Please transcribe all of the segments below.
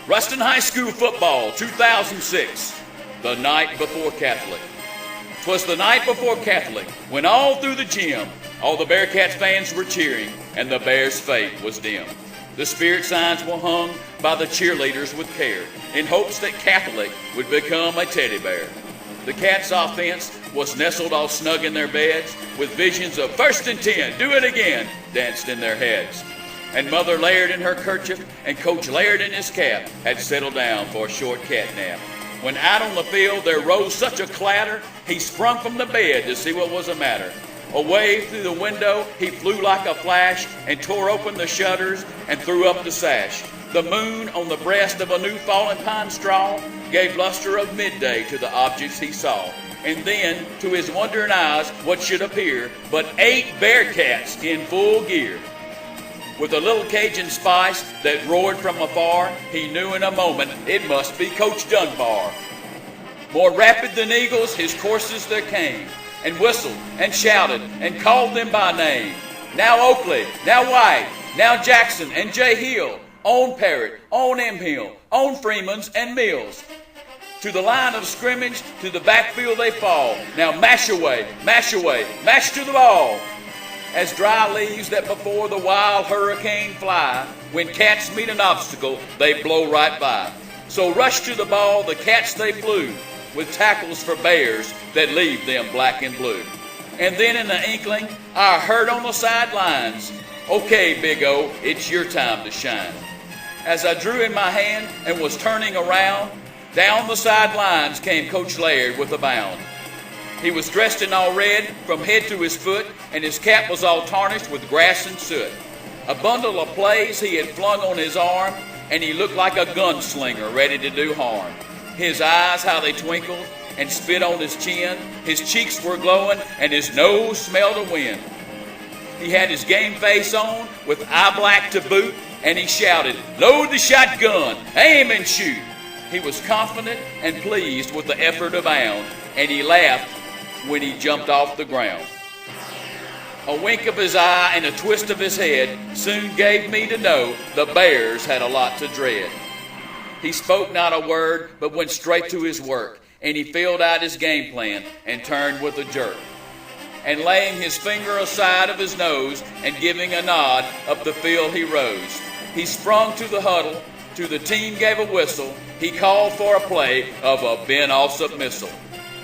Ruston High School football 2006, the night before Catholic. 'Twas the night before Catholic when all through the gym, all the Bearcats fans were cheering and the Bears' fate was dim. The spirit signs were hung by the cheerleaders with care in hopes that Catholic would become a teddy bear. The Cats' offense was nestled all snug in their beds with visions of 1st and 10, do it again, danced in their heads. And Mother Laird in her kerchief and Coach Laird in his cap had settled down for a short cat nap. When out on the field there rose such a clatter, he sprung from the bed to see what was the matter. Away through the window he flew like a flash and tore open the shutters and threw up the sash. The moon on the breast of a new fallen pine straw gave luster of midday to the objects he saw. And then, to his wondering eyes, what should appear but 8 Bearcats in full gear. With a little Cajun spice that roared from afar, he knew in a moment it must be Coach Dunbar. More rapid than eagles, his courses there came, and whistled and shouted and called them by name. Now Oakley, now White, now Jackson and Jay Hill, on Parrott, on M. Hill, on Freeman's and Mills. To the line of scrimmage, to the backfield they fall. Now mash away, mash to the ball. As dry leaves that before the wild hurricane fly, when cats meet an obstacle, they blow right by. So rush to the ball, the Cats they flew, with tackles for Bears that leave them black and blue. And then in the inkling, I heard on the sidelines, okay, Big O, it's your time to shine. As I drew in my hand and was turning around, down the sidelines came Coach Laird with a bound. He was dressed in all red from head to his foot, and his cap was all tarnished with grass and soot. A bundle of plays he had flung on his arm, and he looked like a gunslinger ready to do harm. His eyes, how they twinkled and spit on his chin. His cheeks were glowing, and his nose smelled of wind. He had his game face on, with eye black to boot, and he shouted, "Load the shotgun, aim and shoot." He was confident and pleased with the effort abound, and he laughed when he jumped off the ground. A wink of his eye and a twist of his head soon gave me to know the Bears had a lot to dread. He spoke not a word, but went straight to his work, and he filled out his game plan and turned with a jerk. And laying his finger aside of his nose and giving a nod, up the field he rose. He sprung to the huddle, to the team gave a whistle. He called for a play of a Ben Alsop missile.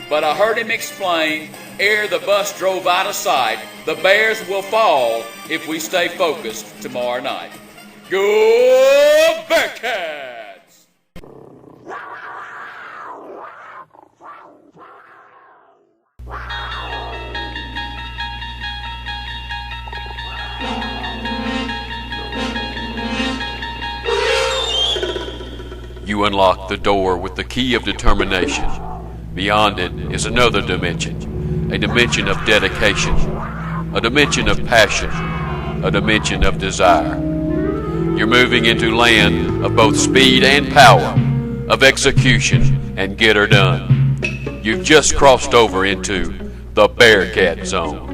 But I heard him explain, ere the bus drove out of sight, the Bears will fall if we stay focused tomorrow night. Go Bearcats! You unlock the door with the key of determination. Beyond it is another dimension, a dimension of dedication, a dimension of passion, a dimension of desire. You're moving into land of both speed and power, of execution and get her done. You've just crossed over into the Bearcat Zone.